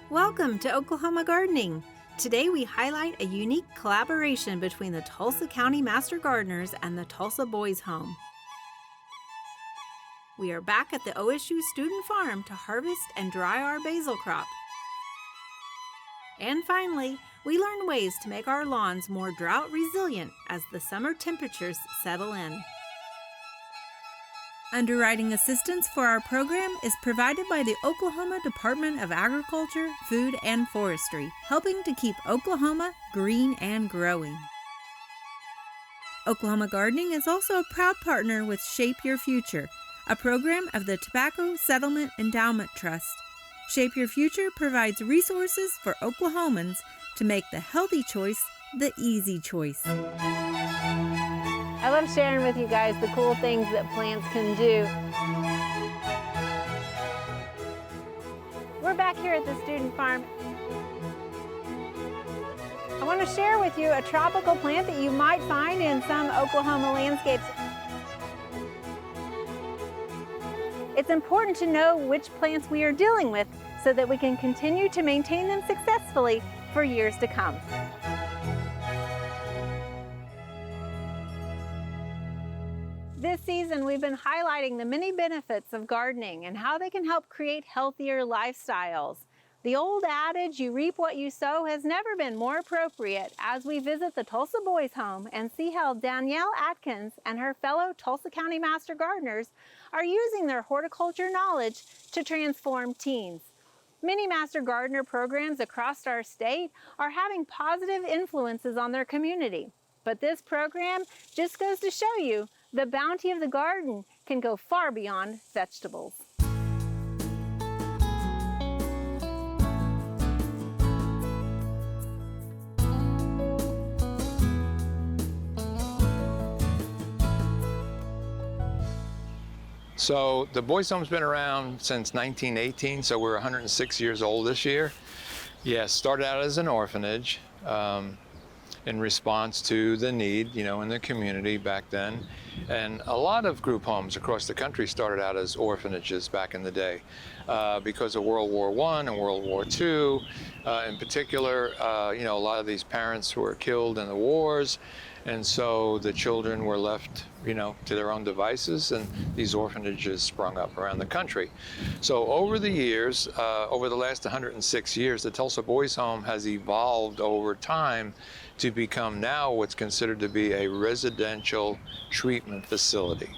Welcome to Oklahoma Gardening. Today we highlight a unique collaboration between the Tulsa County Master Gardeners and the Tulsa Boys Home. We are back at the OSU Student Farm to harvest and dry our basil crop. And finally, we learn ways to make our lawns more drought resilient as the summer temperatures settle in. Underwriting assistance for our program is provided by the Oklahoma Department of Agriculture, Food, and Forestry, helping to keep Oklahoma green and growing. Oklahoma Gardening is also a proud partner with Shape Your Future, a program of the Tobacco Settlement Endowment Trust. Shape Your Future provides resources for Oklahomans to make the healthy choice the easy choice. I love sharing with you guys the cool things that plants can do. We're back here at the Student Farm. I want to share with you a tropical plant that you might find in some Oklahoma landscapes. It's important to know which plants we are dealing with so that we can continue to maintain them successfully for years to come. This season, we've been highlighting the many benefits of gardening and how they can help create healthier lifestyles. The old adage, you reap what you sow, has never been more appropriate as we visit the Tulsa Boys Home and see how Danielle Adkins and her fellow Tulsa County Master Gardeners are using their horticulture knowledge to transform teens. Many Master Gardener programs across our state are having positive influences on their community. But this program just goes to show you the bounty of the garden can go far beyond vegetables. So the Boys Home's been around since 1918, so we're 106 years old this year. Yeah, started out as an orphanage in response to the need, in the community back then. And a lot of group homes across the country started out as orphanages back in the day because of World War I and World War II. In particular, a lot of these parents were killed in the wars, and so the children were left, to their own devices, and these orphanages sprung up around the country. So over the years, over the last 106 years, the Tulsa Boys Home has evolved over time to become now what's considered to be a residential treatment facility.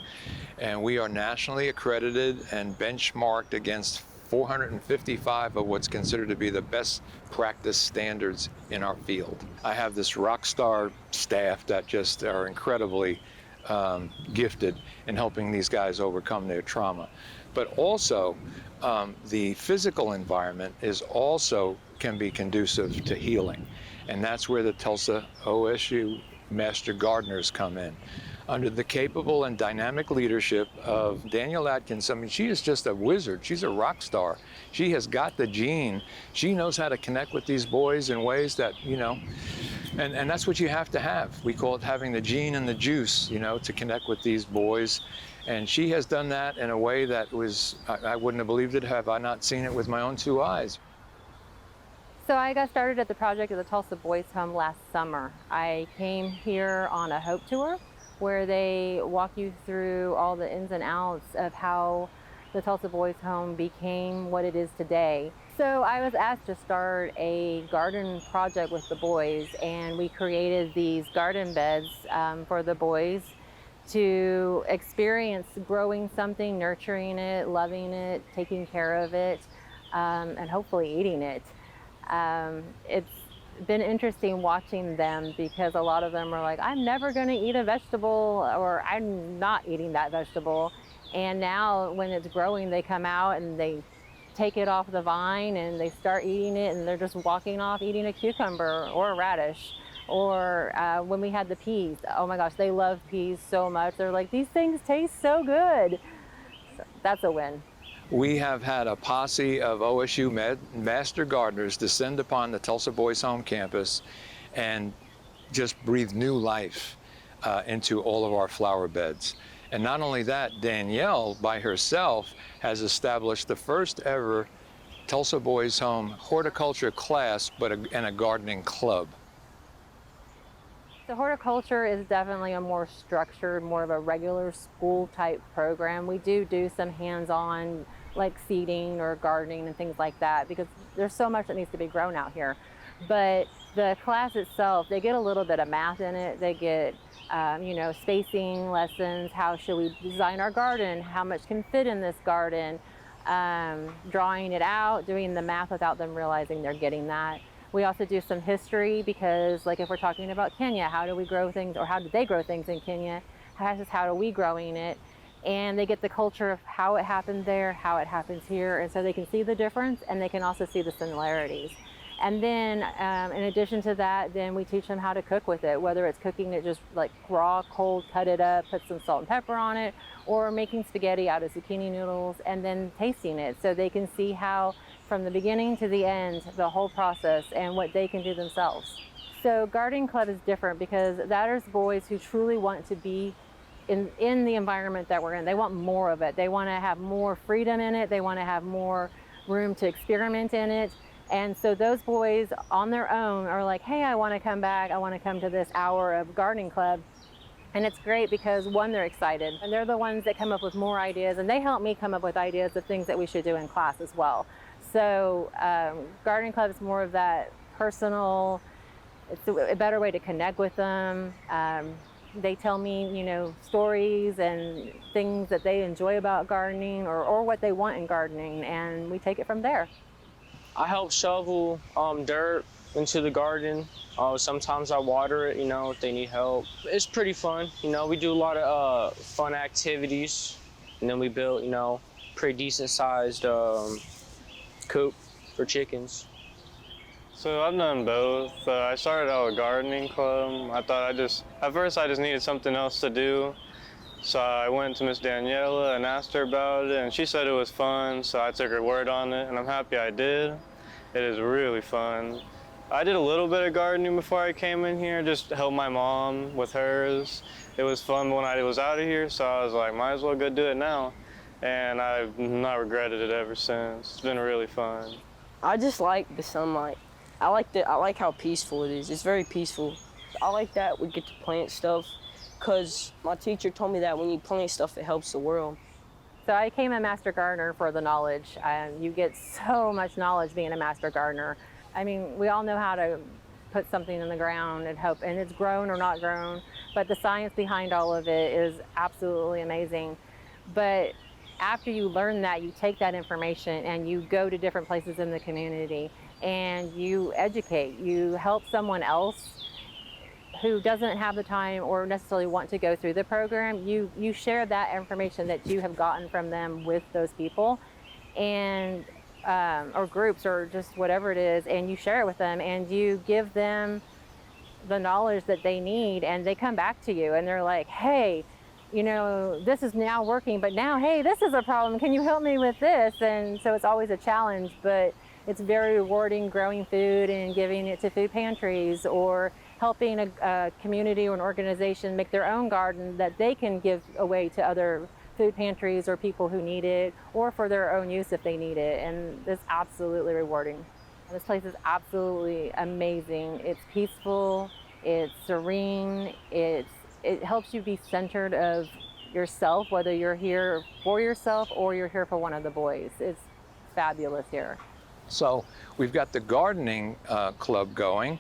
And we are nationally accredited and benchmarked against 455 of what's considered to be the best practice standards in our field. I have this rock star staff that just are incredibly gifted in helping these guys overcome their trauma. But also, the physical environment can be conducive to healing. And that's where the Tulsa OSU Master Gardeners come in. Under the capable and dynamic leadership of Danielle Adkins. I mean, she is just a wizard. She's a rock star. She has got the gene. She knows how to connect with these boys in ways that, and that's what you have to have. We call it having the gene and the juice, to connect with these boys. And she has done that in a way that I wouldn't have believed it have I not seen it with my own two eyes. So I got started at the project at the Tulsa Boys Home last summer. I came here on a Hope Tour where they walk you through all the ins and outs of how the Tulsa Boys Home became what it is today. So I was asked to start a garden project with the boys, and we created these garden beds for the boys to experience growing something, nurturing it, loving it, taking care of it, and hopefully eating it. It's been interesting watching them because a lot of them are like, I'm never going to eat a vegetable, or I'm not eating that vegetable. And now when it's growing, they come out and they take it off the vine and they start eating it, and they're just walking off eating a cucumber or a radish. Or when we had the peas, oh my gosh, they love peas so much. They're like, these things taste so good. So that's a win. We have had a posse of OSU Master Gardeners descend upon the Tulsa Boys Home campus and just breathe new life into all of our flower beds. And not only that, Danielle by herself has established the first ever Tulsa Boys Home horticulture class, and a gardening club. The horticulture is definitely a more structured, more of a regular school type program. We do some hands-on like seeding or gardening and things like that because there's so much that needs to be grown out here. But the class itself, they get a little bit of math in it. They get spacing lessons, how should we design our garden, how much can fit in this garden, drawing it out, doing the math without them realizing they're getting that. We also do some history because like if we're talking about Kenya, how do we grow things or how did they grow things in Kenya? How are we growing it? And they get the culture of how it happened there, how it happens here, and so they can see the difference and they can also see the similarities. And then in addition to that, then we teach them how to cook with it, whether it's cooking it just like raw, cold, cut it up, put some salt and pepper on it, or making spaghetti out of zucchini noodles and then tasting it so they can see how from the beginning to the end, the whole process and what they can do themselves. So gardening club is different because that is boys who truly want to be in the environment that we're in. They want more of it. They want to have more freedom in it. They want to have more room to experiment in it. And so those boys on their own are like, hey, I want to come back. I want to come to this hour of gardening club. And it's great because one, they're excited and they're the ones that come up with more ideas and they help me come up with ideas of things that we should do in class as well. So gardening club is more of that personal, it's a better way to connect with them. They tell me, stories and things that they enjoy about gardening or what they want in gardening, and we take it from there. I help shovel dirt into the garden. Sometimes I water it, if they need help. It's pretty fun. We do a lot of fun activities, and then we build, pretty decent sized coop for chickens. So I've done both. I started out with gardening club. At first I just needed something else to do. So I went to Miss Danielle and asked her about it, and she said it was fun, so I took her word on it, and I'm happy I did. It is really fun. I did a little bit of gardening before I came in here, just to help my mom with hers. It was fun when I was out of here, so I was like, might as well go do it now. And I've not regretted it ever since. It's been really fun. I just like the sunlight. I like how peaceful it is. It's very peaceful. I like that we get to plant stuff because my teacher told me that when you plant stuff, it helps the world. So I became a master gardener for the knowledge. You get so much knowledge being a master gardener. I mean, we all know how to put something in the ground and hope, and it's grown or not grown, but the science behind all of it is absolutely amazing. But after you learn that, you take that information and you go to different places in the community and you educate, you help someone else who doesn't have the time or necessarily want to go through the program. You share that information that you have gotten from them with those people and or groups or just whatever it is, and you share it with them and you give them the knowledge that they need, and they come back to you and they're like, hey, this is now working, but now, hey, this is a problem. Can you help me with this? And so it's always a challenge, but it's very rewarding growing food and giving it to food pantries or helping a community or an organization make their own garden that they can give away to other food pantries or people who need it or for their own use if they need it. And it's absolutely rewarding. This place is absolutely amazing. It's peaceful, it's serene, it helps you be centered of yourself, whether you're here for yourself or you're here for one of the boys. It's fabulous here. So we've got the gardening club going,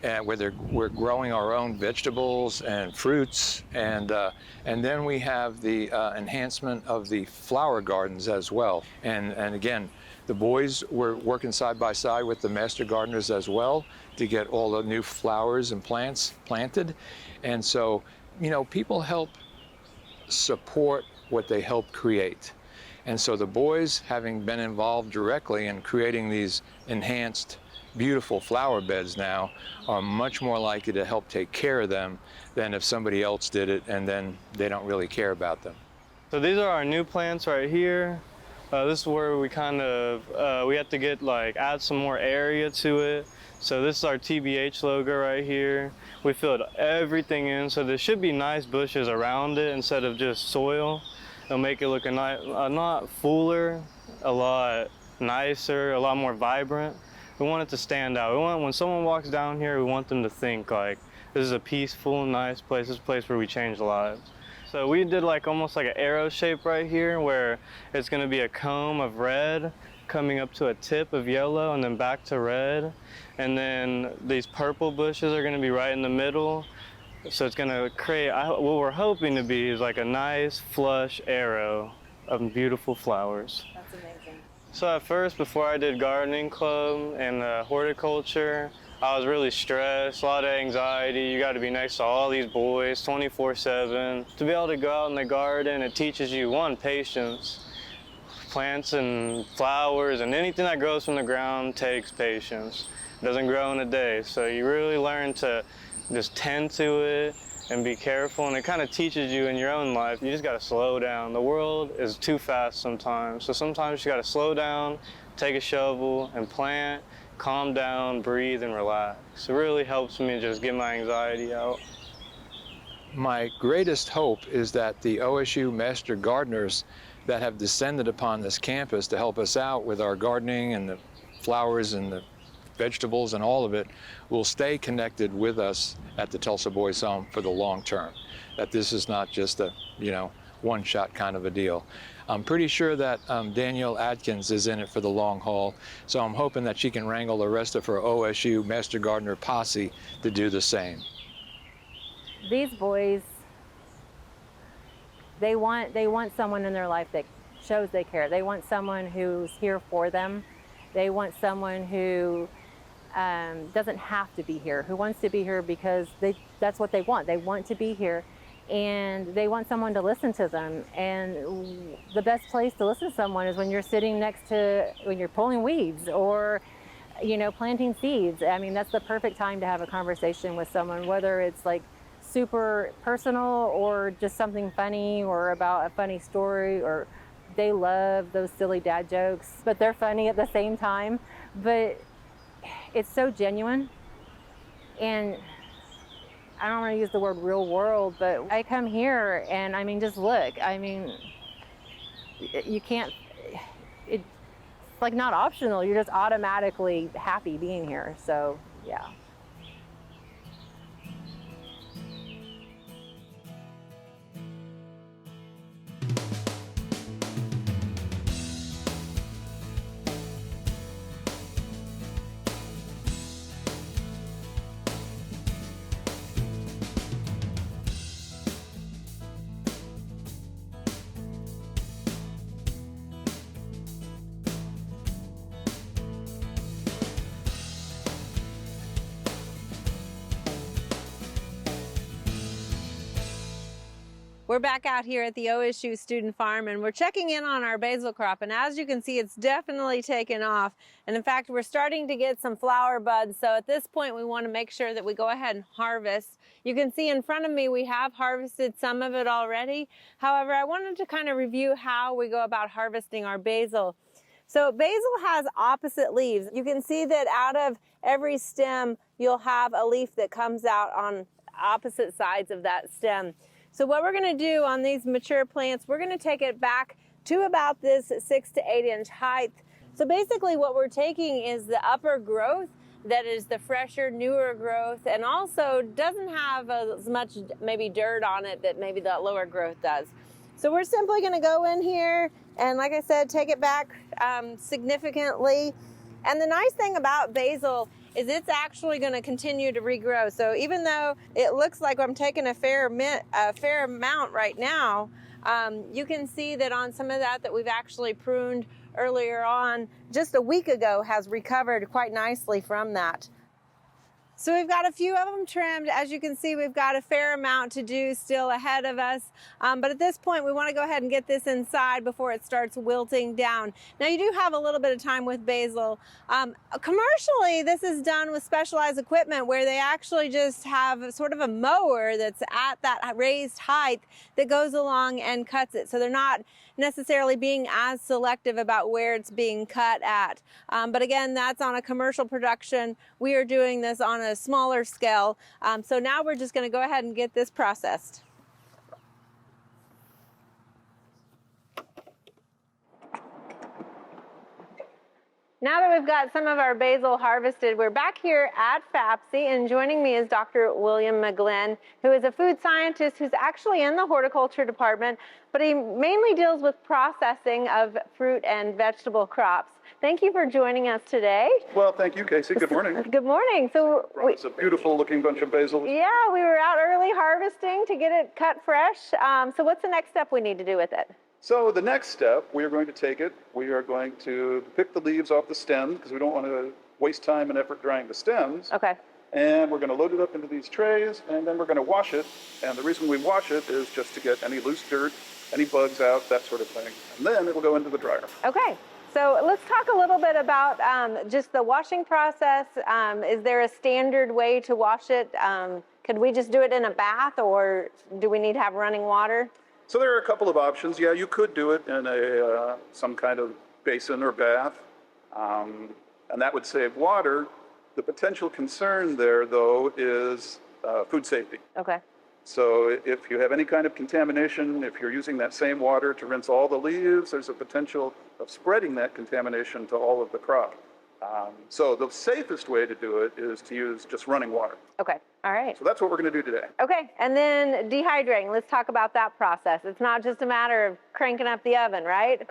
where we're growing our own vegetables and fruits, and then we have the enhancement of the flower gardens as well. And again, the boys were working side by side with the master gardeners as well to get all the new flowers and plants planted. And so, people help support what they help create. And so the boys, having been involved directly in creating these enhanced, beautiful flower beds now, are much more likely to help take care of them than if somebody else did it and then they don't really care about them. So these are our new plants right here. This is where we we have to add some more area to it. So this is our TBH logo right here. We filled everything in, so there should be nice bushes around it instead of just soil. It'll make it look a lot fuller, a lot nicer, a lot more vibrant. We want it to stand out. We want, when someone walks down here, we want them to think like, this is a peaceful, nice place. This is a place where we change lives. So we did like almost like an arrow shape right here where it's gonna be a comb of red coming up to a tip of yellow and then back to red. And then these purple bushes are gonna be right in the middle. So it's gonna create, what we're hoping to be is like a nice flush arrow of beautiful flowers. That's amazing. So at first, before I did gardening club and horticulture, I was really stressed, a lot of anxiety. You got to be next to all these boys 24/7. To be able to go out in the garden, it teaches you, one, patience. Plants and flowers and anything that grows from the ground takes patience. It doesn't grow in a day. So you really learn to just tend to it and be careful. And it kind of teaches you in your own life, you just got to slow down. The world is too fast sometimes. So sometimes you got to slow down, take a shovel and plant, calm down, breathe, and relax. It really helps me just get my anxiety out. My greatest hope is that the OSU Master Gardeners that have descended upon this campus to help us out with our gardening and the flowers and the vegetables and all of it will stay connected with us at the Tulsa Boys Home for the long term. That this is not just a, one-shot kind of a deal. I'm pretty sure that Danielle Adkins is in it for the long haul, so I'm hoping that she can wrangle the rest of her OSU Master Gardener posse to do the same. These boys, they want someone in their life that shows they care. They want someone who's here for them. They want someone who doesn't have to be here, who wants to be here because that's what they want. They want to be here, and they want someone to listen to them. And the best place to listen to someone is when you're sitting when you're pulling weeds or, planting seeds. I mean, that's the perfect time to have a conversation with someone, whether it's like super personal or just something funny or about a funny story, or they love those silly dad jokes, but they're funny at the same time. But it's so genuine, and I don't want to use the word real world, but I come here and just look, you can't, it's like not optional. You're just automatically happy being here. So yeah. We're back out here at the OSU Student Farm, and we're checking in on our basil crop, and as you can see, it's definitely taken off. And in fact, we're starting to get some flower buds, so at this point we want to make sure that we go ahead and harvest. You can see in front of me we have harvested some of it already. However, I wanted to kind of review how we go about harvesting our basil. So basil has opposite leaves. You can see that out of every stem you'll have a leaf that comes out on opposite sides of that stem. So what we're going to do on these mature plants, we're going to take it back to about this 6 to 8 inch height. So basically what we're taking is the upper growth that is the fresher, newer growth, and also doesn't have as much maybe dirt on it that maybe the lower growth does. So we're simply going to go in here and, like I said, take it back significantly. And the nice thing about basil is it's actually going to continue to regrow. So even though it looks like I'm taking a fair amount right now, you can see that on some of that we've actually pruned earlier on, just a week ago, has recovered quite nicely from that. So we've got a few of them trimmed. As you can see, we've got a fair amount to do still ahead of us. But at this point, we want to go ahead and get this inside before it starts wilting down. Now, you do have a little bit of time with basil. Commercially, this is done with specialized equipment where they actually just have sort of a mower that's at that raised height that goes along and cuts it. So they're not necessarily being as selective about where it's being cut at. But again, that's on a commercial production. We are doing this on a smaller scale. So now we're just going to go ahead and get this processed. Now that we've got some of our basil harvested, we're back here at FAPSI, and joining me is Dr. William McGlynn, who is a food scientist who's actually in the horticulture department, but he mainly deals with processing of fruit and vegetable crops. Thank you for joining us today. Well, thank you, Casey. Good morning. Good morning. So It's a beautiful looking bunch of basil. yeah, we were out early harvesting to get it cut fresh. So what's the next step we need to do with it? So the next step, we are going to take it. We are going to pick the leaves off the stem because we don't want to waste time and effort drying the stems. Okay. And we're going to load it up into these trays, and then we're going to wash it. And the reason we wash it is just to get any loose dirt, any bugs out, that sort of thing. And then it will go into the dryer. Okay. So let's talk a little bit about just the washing process. Is there a standard way to wash it? Could we just do it in a bath, or do we need to have running water? So there are a couple of options. Yeah, you could do it in a some kind of basin or bath, and that would save water. The potential concern there, though, is food safety. Okay. So if you have any kind of contamination, if you're using that same water to rinse all the leaves, there's a potential of spreading that contamination to all of the crop. So the safest way to do it is to use just running water. Okay. All right. So that's what we're going to do today. Okay. And then dehydrating. Let's talk about that process. It's not just a matter of cranking up the oven, right?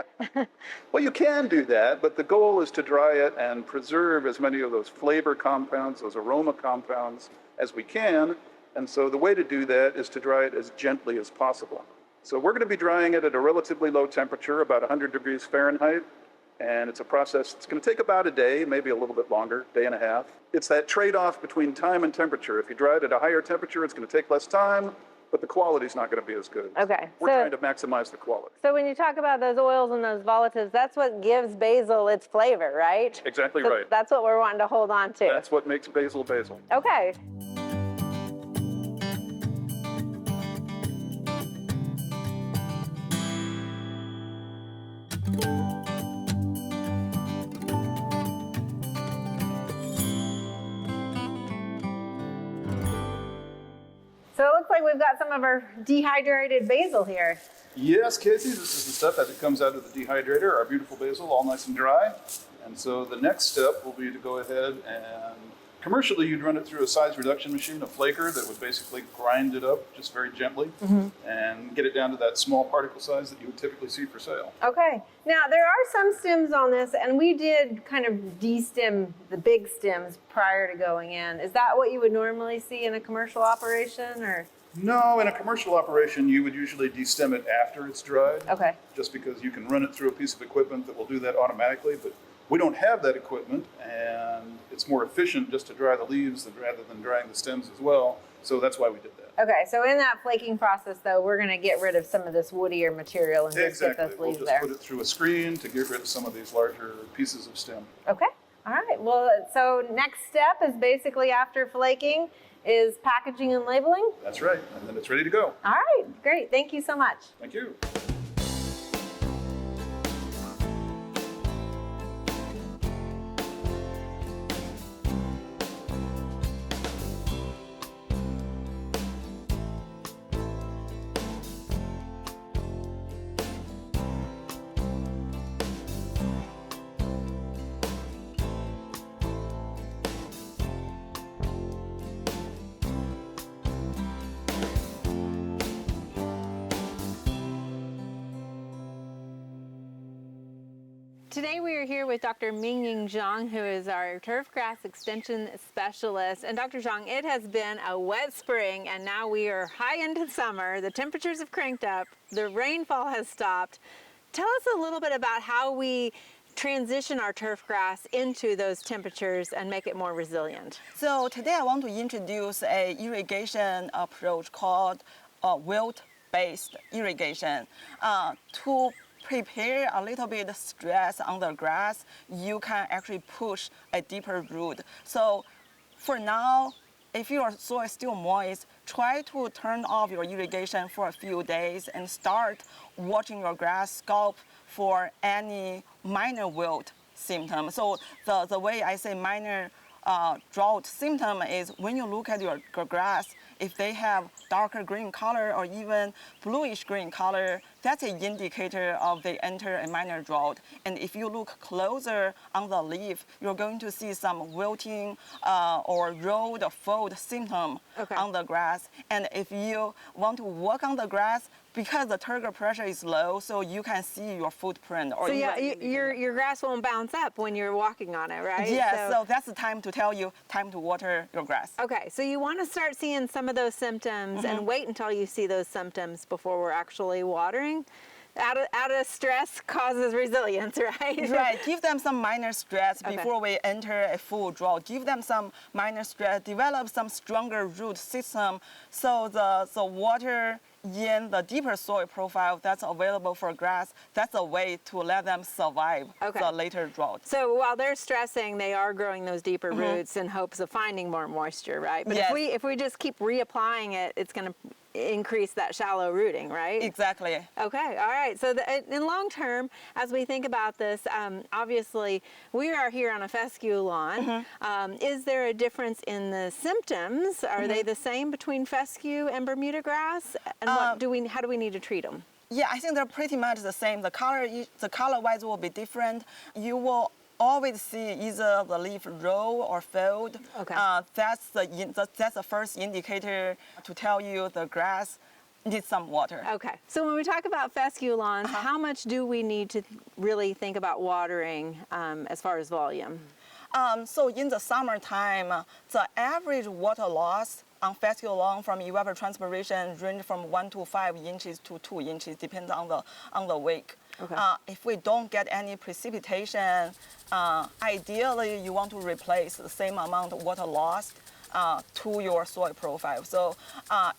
Well, you can do that, but the goal is to dry it and preserve as many of those flavor compounds, those aroma compounds as we can. And so the way to do that is to dry it as gently as possible. So we're going to be drying it at a relatively low temperature, about 100 degrees Fahrenheit. And it's a process that's going to take about a day, maybe a little bit longer, day and a half. It's that trade-off between time and temperature. If you dry it at a higher temperature, it's going to take less time, but the quality's not going to be as good. Okay. We're trying to maximize the quality. So when you talk about those oils and those volatives, that's what gives basil its flavor, right? Exactly So right. that's what we're wanting to hold on to. That's what makes basil basil. Okay. So it looks like we've got some of our dehydrated basil here. Yes, Casey, this is the stuff as it comes out of the dehydrator, our beautiful basil, all nice and dry. And so the next step will be to go ahead and commercially you'd run it through a size reduction machine, a flaker that would basically grind it up just very gently and get it down to that small particle size that you would typically see for sale. Okay. Now there are some stems on this, and we did kind of de-stem the big stems prior to going in. Is that what you would normally see in a commercial operation, or? No, in a commercial operation, you would usually de-stem it after it's dried. Okay. Just because you can run it through a piece of equipment that will do that automatically, but we don't have that equipment, and it's more efficient just to dry the leaves rather than drying the stems as well. So that's why we did that. Okay, so in that flaking process, though, we're going to get rid of some of this woodier material and just get those We'll leaves just there. put it through a screen to get rid of some of these larger pieces of stem. Okay. All right. Well, so next step is basically after flaking is packaging and labeling. That's right, and then it's ready to go. All right. Great. Thank you so much. Thank you. Today we are here with Dr. Mingying Xiang, who is our Turfgrass Extension Specialist. And Dr. Xiang, it has been a wet spring, and now we are high into summer. The temperatures have cranked up. The rainfall has stopped. Tell us a little bit about how we transition our turf grass into those temperatures and make it more resilient? So today I want to introduce a irrigation approach called wilt-based irrigation. To prepare a little bit of stress on the grass, you can actually push a deeper root. So for now, if your soil is still moist, try to turn off your irrigation for a few days and start watching your grass scalp for any minor wilt symptom. So the way I say minor drought symptom is when you look at your grass, if they have darker green color or even bluish green color, that's an indicator of they enter a minor drought. And if you look closer on the leaf, you're going to see some wilting or rolled or fold symptom on the grass. And if you want to work on the grass, because the turgor pressure is low, so you can see your footprint. Or so yeah, your grass won't bounce up when you're walking on it, right? Yes, so that's the time to tell you, time to water your grass. Okay, so you want to start seeing some of those symptoms and wait until you see those symptoms before we're actually watering. Out of stress causes resilience, right? Right. Give them some minor stress before we enter a full drought. Give them some minor stress. Develop some stronger root system so the water in the deeper soil profile that's available for grass, that's a way to let them survive the later drought. So while they're stressing, they are growing those deeper roots in hopes of finding more moisture, right? But if we just keep reapplying it, it's going to increase that shallow rooting, right? Exactly. Okay, all right. So in long term, as we think about this, obviously we are here on a fescue lawn. Is there a difference in the symptoms? Are they the same between fescue and Bermuda grass? And how do we need to treat them? Yeah, I think they're pretty much the same. The color-wise will be different. You will always see either the leaf roll or fold. That's the first indicator to tell you the grass needs some water. Okay, so when we talk about fescue lawns, how much do we need to really think about watering as far as volume? So in the summertime, the average water loss on fescue lawn from evapotranspiration range from 1 to 5 inches to 2 inches, depends on the week. If we don't get any precipitation, ideally you want to replace the same amount of water lost to your soil profile. So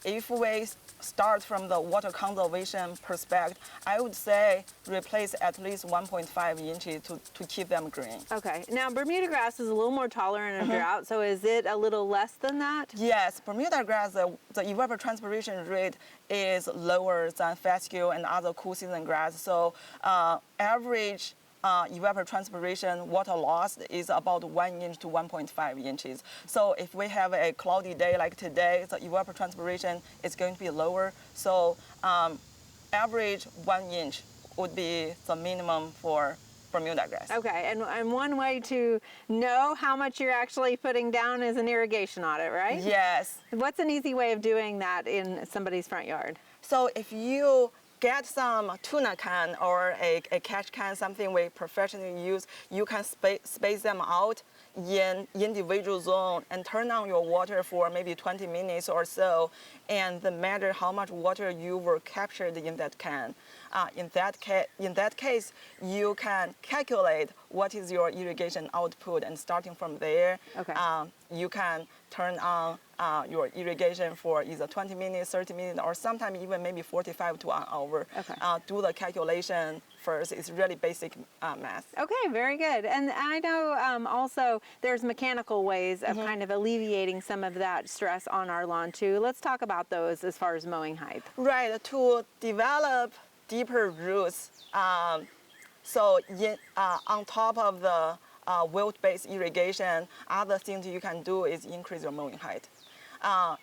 if we start from the water conservation perspective, I would say replace at least 1.5 inches to keep them green. Okay, now Bermuda grass is a little more tolerant of drought, so is it a little less than that? Yes, Bermuda grass, the evapotranspiration rate is lower than fescue and other cool season grass. So average evapotranspiration water loss is about 1 inch to 1.5 inches. So if we have a cloudy day like today, the evapotranspiration is going to be lower. So average 1 inch would be the minimum for Bermuda grass. Okay, and one way to know how much you're actually putting down is an irrigation audit, right? Yes. What's an easy way of doing that in somebody's front yard? So if you get some tuna can or a catch can, something we professionally use, you can space them out in individual zone and turn on your water for maybe 20 minutes or so, and no matter how much water you were captured in that can. In that case, you can calculate what is your irrigation output, and starting from there, you can turn on your irrigation for either 20 minutes, 30 minutes, or sometimes even maybe 45 to an hour. Do the calculation first. It's really basic math. Okay, very good. And I know also there's mechanical ways of kind of alleviating some of that stress on our lawn too. Let's talk about those as far as mowing height. Right, to develop deeper roots. So on top of the wilt-based irrigation, other things you can do is increase your mowing height.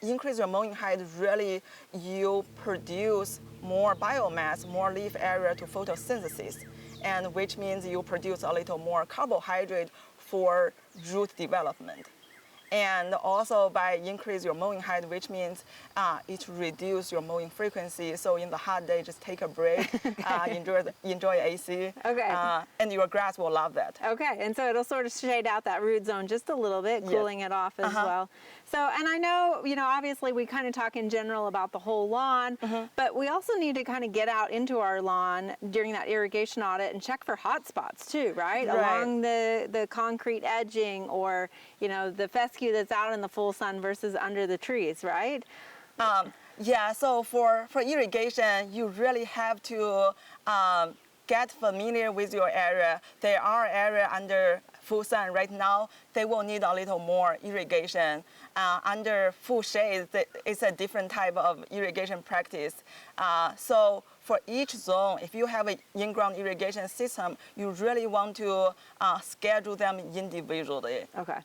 Increase your mowing height, really you produce more biomass, more leaf area to photosynthesis, and which means you produce a little more carbohydrate for root development. And also by increase your mowing height, which means it reduce your mowing frequency. So in the hot day, just take a break, enjoy AC. Okay. And your grass will love that. Okay, and so it'll sort of shade out that root zone just a little bit, cooling it off as well. So, and I know, obviously we kind of talk in general about the whole lawn, but we also need to kind of get out into our lawn during that irrigation audit and check for hot spots too, right? Along the concrete edging, or, the fescue that's out in the full sun versus under the trees, right? Yeah, so for irrigation, you really have to get familiar with your area. There are areas under full sun right now, they will need a little more irrigation. Under full shade, it's a different type of irrigation practice. So for each zone, if you have an in-ground irrigation system, you really want to schedule them individually. Okay.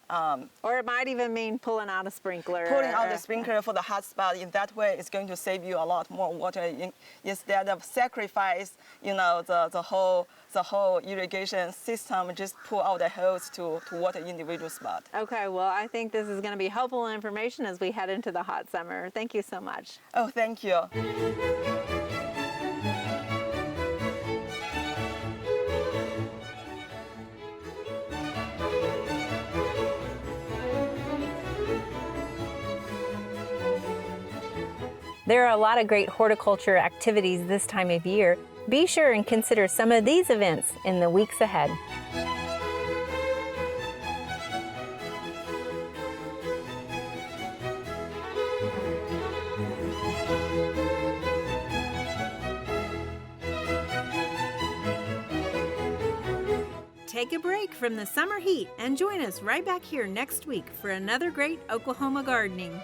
Or it might even mean pulling out a sprinkler. Pulling out the sprinkler for the hot spot. In that way, it's going to save you a lot more water instead of sacrifice, the whole irrigation system. Just pull out the hose to water individual spot. Okay. Well, I think this is going to be helpful information as we head into the hot summer. Thank you so much. Oh, thank you. There are a lot of great horticulture activities this time of year. Be sure and consider some of these events in the weeks ahead. Take a break from the summer heat and join us right back here next week for another great Oklahoma gardening.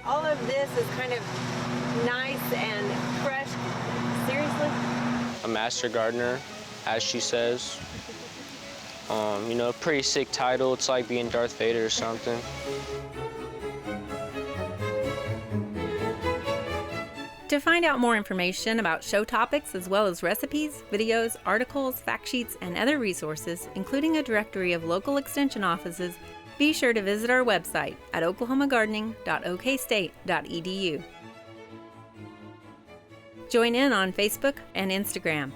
All of this is kind of nice and fresh. Seriously? A master gardener, as she says. Pretty sick title. It's like being Darth Vader or something. To find out more information about show topics, as well as recipes, videos, articles, fact sheets, and other resources, including a directory of local extension offices, be sure to visit our website at oklahomagardening.okstate.edu. Join in on Facebook and Instagram.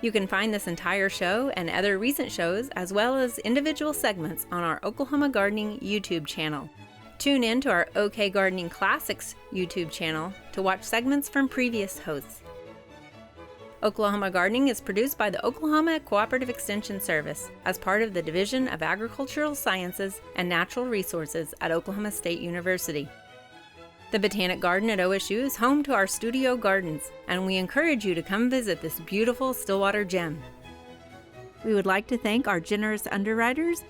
You can find this entire show and other recent shows, as well as individual segments, on our Oklahoma Gardening YouTube channel. Tune in to our OK Gardening Classics YouTube channel to watch segments from previous hosts. Oklahoma Gardening is produced by the Oklahoma Cooperative Extension Service as part of the Division of Agricultural Sciences and Natural Resources at Oklahoma State University. The Botanic Garden at OSU is home to our studio gardens, and we encourage you to come visit this beautiful Stillwater gem. We would like to thank our generous underwriters,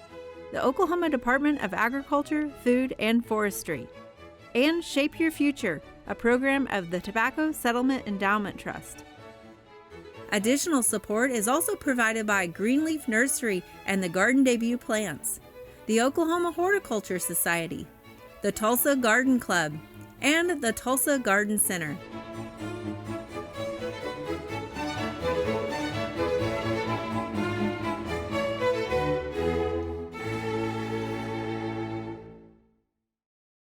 the Oklahoma Department of Agriculture, Food, and Forestry, and Shape Your Future, a program of the Tobacco Settlement Endowment Trust. Additional support is also provided by Greenleaf Nursery and the Garden Debut Plants, the Oklahoma Horticulture Society, the Tulsa Garden Club, and the Tulsa Garden Center.